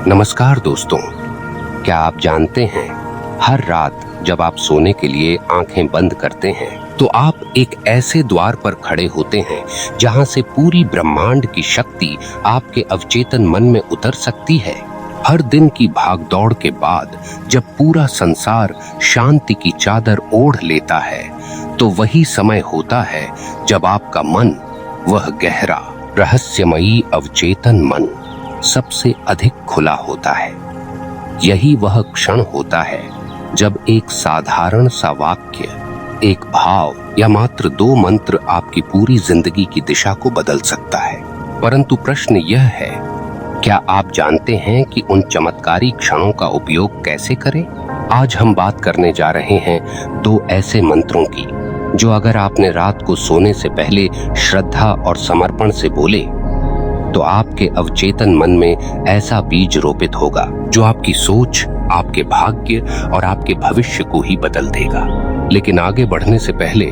नमस्कार दोस्तों, क्या आप जानते हैं हर रात जब आप सोने के लिए आंखें बंद करते हैं तो आप एक ऐसे द्वार पर खड़े होते हैं जहां से पूरी ब्रह्मांड की शक्ति आपके अवचेतन मन में उतर सकती है। हर दिन की भागदौड़ के बाद जब पूरा संसार शांति की चादर ओढ़ लेता है तो वही समय होता है जब आपका मन, वह गहरा रहस्यमयी अवचेतन मन सबसे अधिक खुला होता है। यही वह क्षण होता है जब एक साधारण सा वाक्य, एक भाव या मात्र 2 मंत्र आपकी पूरी जिंदगी की दिशा को बदल सकता है। परंतु प्रश्न यह है, क्या आप जानते हैं कि उन चमत्कारी क्षणों का उपयोग कैसे करें? आज हम बात करने जा रहे हैं 2 ऐसे मंत्रों की जो अगर आपने रात को सोने से पहले श्रद्धा और समर्पण से बोले तो आपके अवचेतन मन में ऐसा बीज रोपित होगा जो आपकी सोच, आपके भाग्य और आपके भविष्य को ही बदल देगा। लेकिन आगे बढ़ने से पहले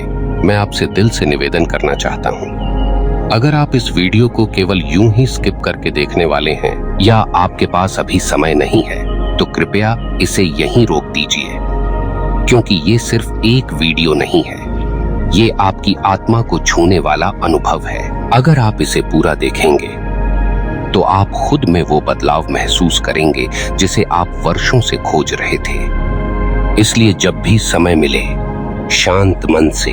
मैं आपसे दिल से निवेदन करना चाहता हूँ, अगर आप इस वीडियो को केवल यूं ही स्किप करके देखने वाले हैं या आपके पास अभी समय नहीं है तो कृपया इसे यहीं रोक दीजिए, क्योंकि ये सिर्फ एक वीडियो नहीं है, ये आपकी आत्मा को छूने वाला अनुभव है। अगर आप इसे पूरा देखेंगे तो आप खुद में वो बदलाव महसूस करेंगे जिसे आप वर्षों से खोज रहे थे। इसलिए जब भी समय मिले, शांत मन से,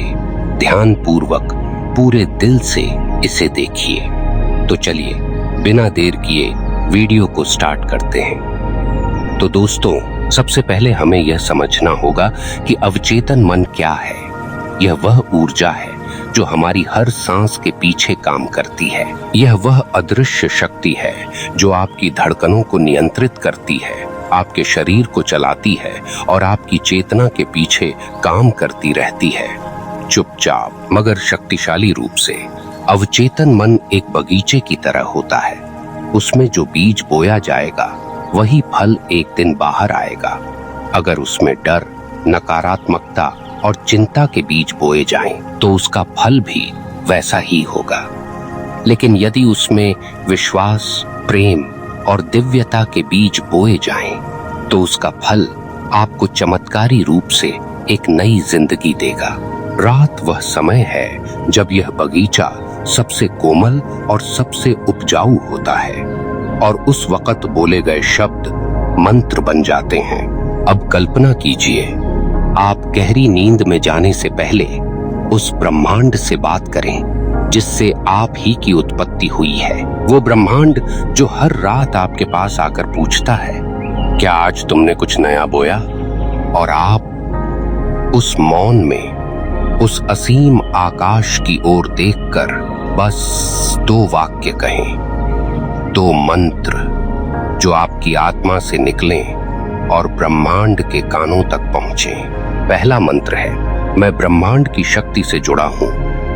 ध्यान पूर्वक, पूरे दिल से इसे देखिए। तो चलिए बिना देर किए वीडियो को स्टार्ट करते हैं। तो दोस्तों, सबसे पहले हमें यह समझना होगा कि अवचेतन मन क्या है। यह वह ऊर्जा है जो हमारी हर सांस के पीछे काम करती है। यह वह अदृश्य शक्ति है जो आपकी धड़कनों को नियंत्रित करती है, आपके शरीर को चलाती है और आपकी चेतना के पीछे काम करती रहती है, चुपचाप मगर शक्तिशाली रूप से। अवचेतन मन एक बगीचे की तरह होता है। उसमें जो बीज बोया जाएगा वही फल एक दिन बाहर आएगा। अगर उसमें डर, नकारात्मकता और चिंता के बीज बोए जाएं तो उसका फल भी वैसा ही होगा। लेकिन यदि उसमें विश्वास, प्रेम और दिव्यता के बीज बोए जाएं तो उसका फल आपको चमत्कारी रूप से एक नई जिंदगी देगा। रात वह समय है जब यह बगीचा सबसे कोमल और सबसे उपजाऊ होता है और उस वक्त बोले गए शब्द मंत्र बन जाते हैं। अब कल्पना कीजिए, आप गहरी नींद में जाने से पहले उस ब्रह्मांड से बात करें जिससे आप ही की उत्पत्ति हुई है। वो ब्रह्मांड जो हर रात आपके पास आकर पूछता है, क्या आज तुमने कुछ नया बोया? और आप उस मौन में, उस असीम आकाश की ओर देखकर बस 2 वाक्य कहें, 2 मंत्र जो आपकी आत्मा से निकलें और ब्रह्मांड के कानों तक पहुंचे। पहला मंत्र है, मैं ब्रह्मांड की शक्ति से जुड़ा हूं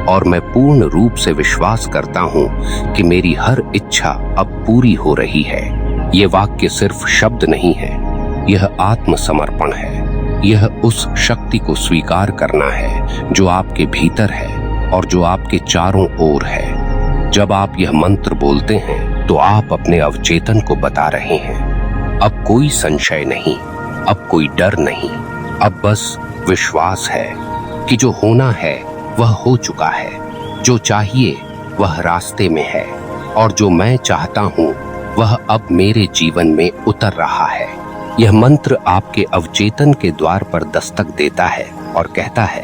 और मैं पूर्ण रूप से विश्वास करता हूं कि मेरी हर इच्छा अब पूरी हो रही है। ये वाक्य सिर्फ शब्द नहीं है, यह आत्मसमर्पण है। यह उस शक्ति को स्वीकार करना है जो आपके भीतर है और जो आपके चारों ओर है। जब आप यह मंत्र बोलते हैं तो आप अपने अवचेतन को बता रहे हैं, अब कोई संशय नहीं, अब कोई डर नहीं, अब बस विश्वास है कि जो होना है वह हो चुका है, जो चाहिए वह रास्ते में है और जो मैं चाहता हूँ वह अब मेरे जीवन में उतर रहा है। यह मंत्र आपके अवचेतन के द्वार पर दस्तक देता है और कहता है,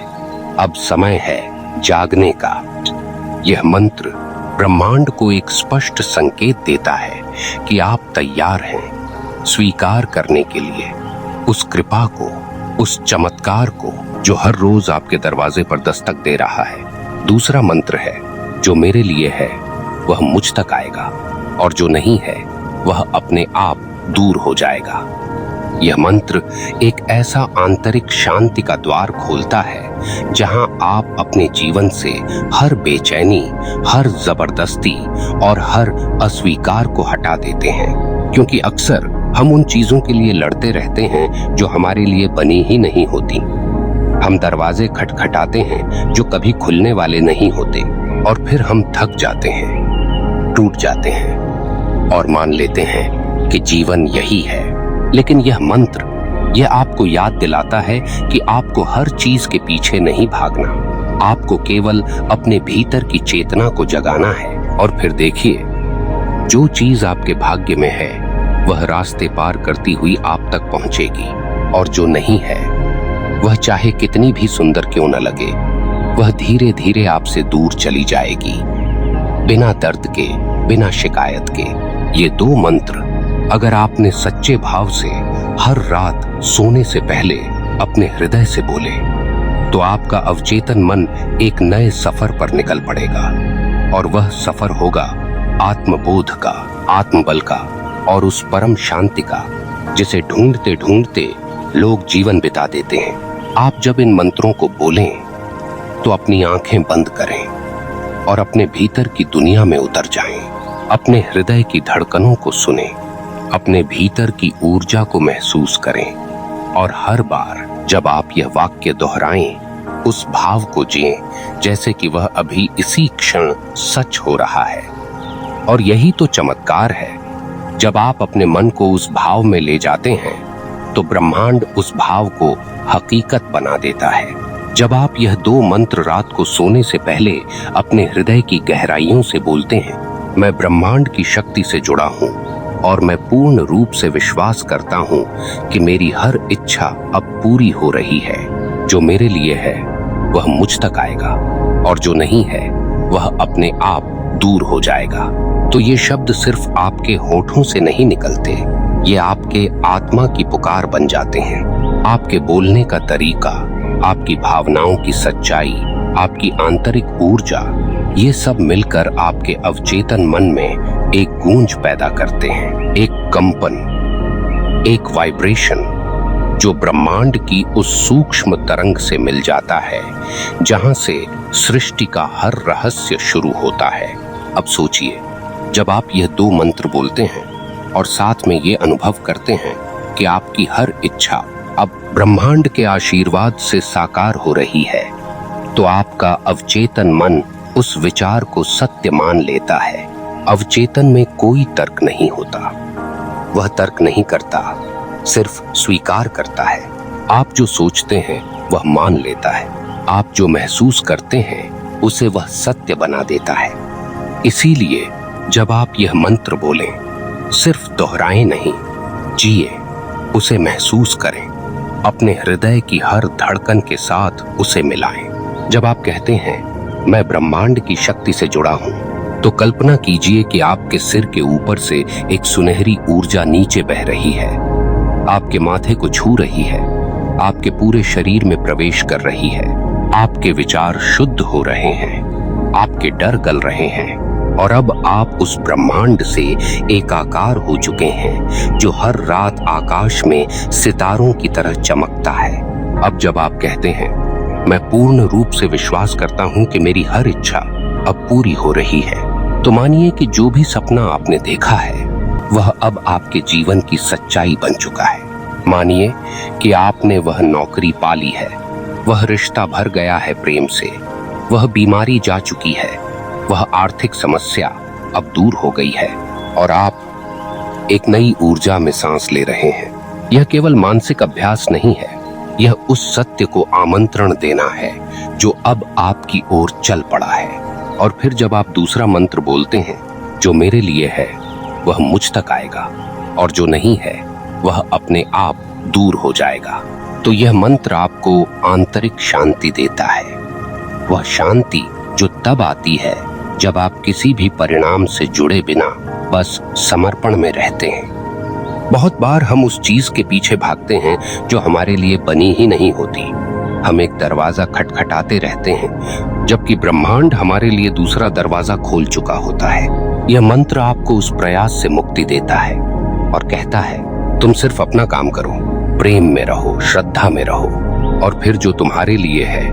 अब समय है जागने का। यह मंत्र ब्रह्मांड को एक स्पष्ट संकेत देता है कि आप तैयार हैं स्वीकार करने के लिए उस कृपा को, उस चमत्कार को जो हर रोज आपके दरवाजे पर दस्तक दे रहा है। दूसरा मंत्र है, जो मेरे लिए है वह मुझ तक आएगा और जो नहीं है वह अपने आप दूर हो जाएगा। यह मंत्र एक ऐसा आंतरिक शांति का द्वार खोलता है जहां आप अपने जीवन से हर बेचैनी, हर जबरदस्ती और हर अस्वीकार को हटा देते हैं, क्योंकि अक्सर हम उन चीजों के लिए लड़ते रहते हैं जो हमारे लिए बनी ही नहीं होती। हम दरवाजे खटखटाते हैं जो कभी खुलने वाले नहीं होते और फिर हम थक जाते हैं, टूट जाते हैं और मान लेते हैं कि जीवन यही है। लेकिन यह मंत्र, यह आपको याद दिलाता है कि आपको हर चीज के पीछे नहीं भागना, आपको केवल अपने भीतर की चेतना को जगाना है। और फिर देखिए, जो चीज आपके भाग्य में है वह रास्ते पार करती हुई आप तक पहुंचेगी, और जो नहीं है वह चाहे कितनी भी सुंदर क्यों न लगे, वह धीरे धीरे आपसे दूर चली जाएगी, बिना दर्द के, बिना शिकायत के। ये 2 मंत्र अगर आपने सच्चे भाव से हर रात सोने से पहले अपने हृदय से बोले, तो आपका अवचेतन मन एक नए सफर पर निकल पड़ेगा। और वह सफर होगा आत्मबोध का, आत्मबल का और उस परम शांति का जिसे ढूंढते ढूंढते लोग जीवन बिता देते हैं। आप जब इन मंत्रों को बोलें तो अपनी आंखें बंद करें और अपने भीतर की दुनिया में उतर जाएं। अपने हृदय की धड़कनों को सुनें, अपने भीतर की ऊर्जा को महसूस करें, और हर बार जब आप यह वाक्य दोहराएं, उस भाव को जिएं जैसे कि वह अभी इसी क्षण सच हो रहा है। और यही तो चमत्कार है, जब आप अपने मन को उस भाव में ले जाते हैं तो ब्रह्मांड उस भाव को हकीकत बना देता है। जब आप यह 2 मंत्र रात को सोने से पहले अपने हृदय की गहराइयों से बोलते हैं, मैं ब्रह्मांड की शक्ति से जुड़ा हूँ और मैं पूर्ण रूप से विश्वास करता हूँ कि मेरी हर इच्छा अब पूरी हो रही है। जो मेरे लिए है वह मुझ तक आएगा, और जो नहीं है वह अपने आप दूर हो जाएगा। तो ये शब्द सिर्फ आपके होठों से नहीं निकलते, ये आपके आत्मा की पुकार बन जाते हैं। आपके बोलने का तरीका, आपकी भावनाओं की सच्चाई, आपकी आंतरिक ऊर्जा, ये सब मिलकर आपके अवचेतन मन में एक गूंज पैदा करते हैं, एक कंपन, एक वाइब्रेशन, जो ब्रह्मांड की उस सूक्ष्म तरंग से मिल जाता है जहां से सृष्टि का हर रहस्य शुरू होता है। अब सोचिए, जब आप यह 2 मंत्र बोलते हैं और साथ में ये अनुभव करते हैं कि आपकी हर इच्छा अब ब्रह्मांड के आशीर्वाद से साकार हो रही है, तो आपका अवचेतन मन उस विचार को सत्य मान लेता है। अवचेतन में कोई तर्क नहीं होता, वह तर्क नहीं करता, सिर्फ स्वीकार करता है। आप जो सोचते हैं वह मान लेता है, आप जो महसूस करते हैं उसे वह सत्य बना देता है। इसीलिए जब आप यह मंत्र बोलें, सिर्फ दोहराएं नहीं, जिए, उसे महसूस करें, अपने हृदय की हर धड़कन के साथ उसे मिलाएं। जब आप कहते हैं मैं ब्रह्मांड की शक्ति से जुड़ा हूं, तो कल्पना कीजिए कि आपके सिर के ऊपर से एक सुनहरी ऊर्जा नीचे बह रही है, आपके माथे को छू रही है, आपके पूरे शरीर में प्रवेश कर रही है। आपके विचार शुद्ध हो रहे हैं, आपके डर गल रहे हैं, और अब आप उस ब्रह्मांड से एकाकार हो चुके हैं जो हर रात आकाश में सितारों की तरह चमकता है। अब जब आप कहते हैं मैं पूर्ण रूप से विश्वास करता हूं कि मेरी हर इच्छा अब पूरी हो रही है, तो मानिए कि जो भी सपना आपने देखा है वह अब आपके जीवन की सच्चाई बन चुका है। मानिए कि आपने वह नौकरी पा ली है, वह रिश्ता भर गया है प्रेम से, वह बीमारी जा चुकी है, वह आर्थिक समस्या अब दूर हो गई है, और आप एक नई ऊर्जा में सांस ले रहे हैं। यह केवल मानसिक अभ्यास नहीं है, यह उस सत्य को आमंत्रण देना है जो अब आपकी ओर चल पड़ा है। और फिर जब आप दूसरा मंत्र बोलते हैं, जो मेरे लिए है वह मुझ तक आएगा, और जो नहीं है वह अपने आप दूर हो जाएगा, तो यह मंत्र आपको आंतरिक शांति देता है। वह शांति जो तब आती है जब आप किसी भी परिणाम से जुड़े बिना बस समर्पण में रहते हैं। बहुत बार हम उस चीज के पीछे भागते हैं जो हमारे लिए बनी ही नहीं होती। हम एक दरवाजा खटखटाते रहते हैं, जबकि ब्रह्मांड हमारे लिए दूसरा दरवाजा खोल चुका होता है। यह मंत्र आपको उस प्रयास से मुक्ति देता है और कहता है तुम सिर्फ अपना काम करो, प्रेम में रहो, श्रद्धा में रहो, और फिर जो तुम्हारे लिए है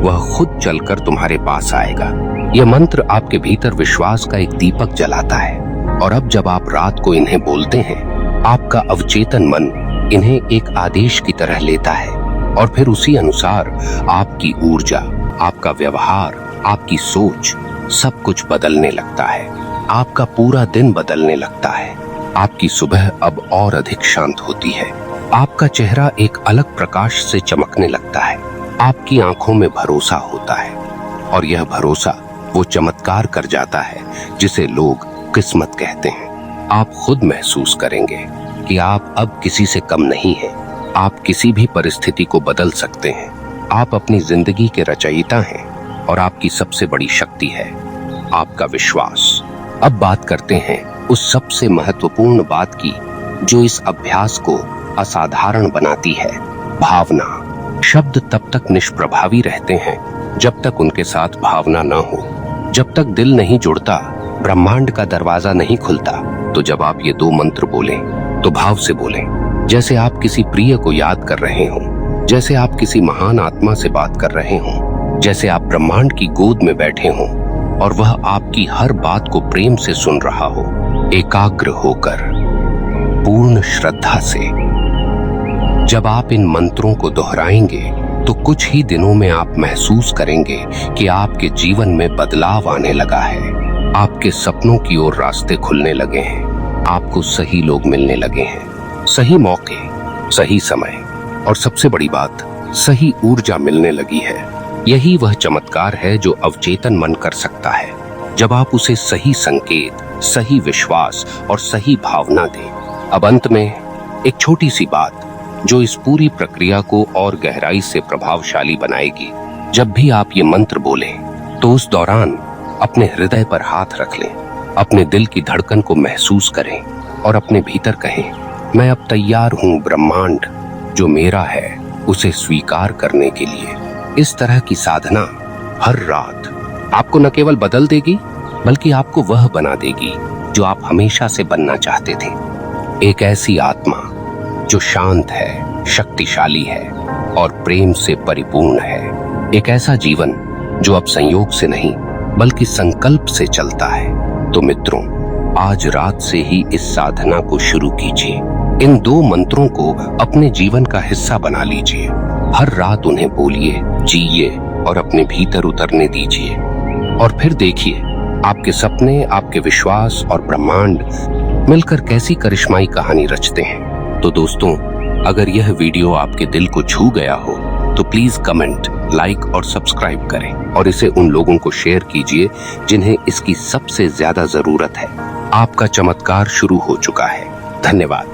वह खुद चलकर तुम्हारे पास आएगा। यह मंत्र आपके भीतर विश्वास का एक दीपक जलाता है, और अब जब आप रात को इन्हें बोलते हैं, आपका अवचेतन मन इन्हें एक आदेश की तरह लेता है, और फिर उसी अनुसार आपकी ऊर्जा, आपका व्यवहार, आपकी सोच, सब कुछ बदलने लगता है। आपका पूरा दिन बदलने लगता है। आपकी सुबह अब और अधिक शांत होती है। आपका चेहरा एक अलग प्रकाश से चमकने लगता है। आपकी आंखों में भरोसा होता है और यह भरोसा वो चमत्कार कर जाता है जिसे लोग किस्मत कहते हैं। आप खुद महसूस करेंगे कि आप अब किसी से कम नहीं हैं। आप किसी भी परिस्थिति को बदल सकते हैं। आप अपनी जिंदगी के रचयिता हैं और आपकी सबसे बड़ी शक्ति है आपका विश्वास। अब बात करते हैं उस सबसे महत्वपूर्ण बात की जो इस अभ्यास को असाधारण बनाती है, भावना। शब्द तब तक निष्प्रभावी रहते हैं जब तक उनके साथ भावना ना हो। जब तक दिल नहीं जुड़ता, ब्रह्मांड का दरवाजा नहीं खुलता। तो जब आप ये 2 मंत्र बोलें तो भाव से बोलें, जैसे आप किसी प्रिय को याद कर रहे हों, जैसे आप किसी महान आत्मा से बात कर रहे हों, जैसे आप ब्रह्मांड की गोद में बैठे हों और वह आपकी हर बात को प्रेम से सुन रहा हो, एकाग्र होकर, पूर्ण श्रद्धा से। जब आप इन मंत्रों को दोहराएंगे तो कुछ ही दिनों में आप महसूस करेंगे कि आपके जीवन में बदलाव आने लगा है। आपके सपनों की ओर रास्ते खुलने लगे हैं। आपको सही लोग मिलने लगे हैं, सही मौके, सही समय और सबसे बड़ी बात, सही ऊर्जा मिलने लगी है। यही वह चमत्कार है जो अवचेतन मन कर सकता है जब आप उसे सही संकेत, सही विश्वास और सही भावना दें। अब अंत में एक छोटी सी बात जो इस पूरी प्रक्रिया को और गहराई से प्रभावशाली बनाएगी। जब भी आप ये मंत्र बोलें तो उस दौरान अपने हृदय पर हाथ रख लें, अपने दिल की धड़कन को महसूस करें और अपने भीतर कहें, मैं अब तैयार हूं ब्रह्मांड जो मेरा है उसे स्वीकार करने के लिए। इस तरह की साधना हर रात आपको न केवल बदल देगी बल्कि आपको वह बना देगी जो आप हमेशा से बनना चाहते थे। एक ऐसी आत्मा जो शांत है, शक्तिशाली है और प्रेम से परिपूर्ण है। एक ऐसा जीवन जो अब संयोग से नहीं बल्कि संकल्प से चलता है। तो मित्रों, आज रात से ही इस साधना को शुरू कीजिए। इन 2 मंत्रों को अपने जीवन का हिस्सा बना लीजिए। हर रात उन्हें बोलिए, जिए और अपने भीतर उतरने दीजिए। और फिर देखिए आपके सपने, आपके विश्वास और ब्रह्मांड मिलकर कैसी करिश्माई कहानी रचते हैं। तो दोस्तों, अगर यह वीडियो आपके दिल को छू गया हो तो प्लीज कमेंट, लाइक और सब्सक्राइब करें और इसे उन लोगों को शेयर कीजिए जिन्हें इसकी सबसे ज्यादा जरूरत है। आपका चमत्कार शुरू हो चुका है। धन्यवाद।